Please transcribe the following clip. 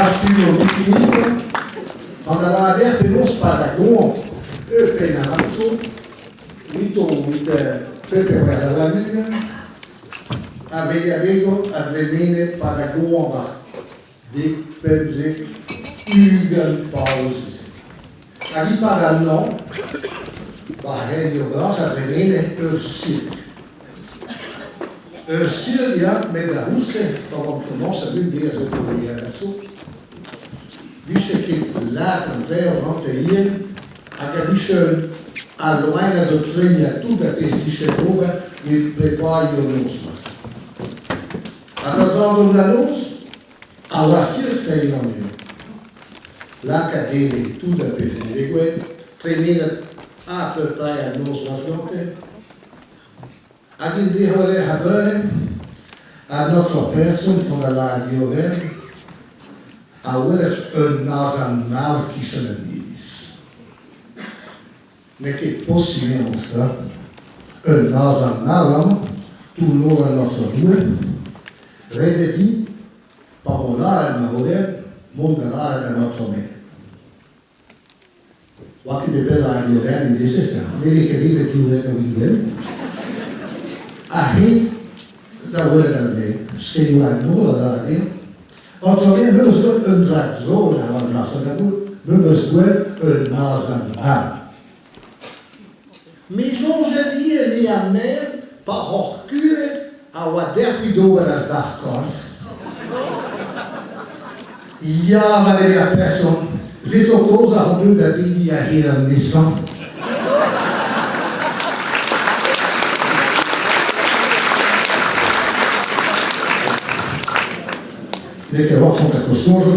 studio Wikimedia, quando la aperta non spadagon, appena mazzo, with Pepe la luna, aveva avvenire padagonga di penze Ugelpauses. Ali pagano, bahayogras avvenire Ursik. Ursik ja met de Russen, waarom commence nu weer zo te reageren. Dice che l'Andrea Monte hier ha capisce all'umaina dottrina tutta che si dice dove il prepario nosmas. Ad asado la nos, alla sirsa in ogni. L'Accademia tutta per si segue, 3000 a per praia nosmas notte. Ad il diavolo habere, a notre personne von der Radio Welt, awel een nazanar kishenenis. Nek ik possiblement ça, een nazanaram, tout l'ora notre rue, redeti, pamolare mahoder, mondelare notre mère. Wat die bebella die ren in deze staan, weet ik niet dat je dat wil. Ahin, daar worden daarmee, schreeuwen noorden daarin. Autrement, nous avons un drapeau là, on a ça d'abord, nous avons un nazan. Mais je dis, il y a même par orcule à Waderpido à la Zafkov. Il y a Valéria personne, c'est ce cause à deux d'habiller à Hiram Nissan. Neke wat van de kostuum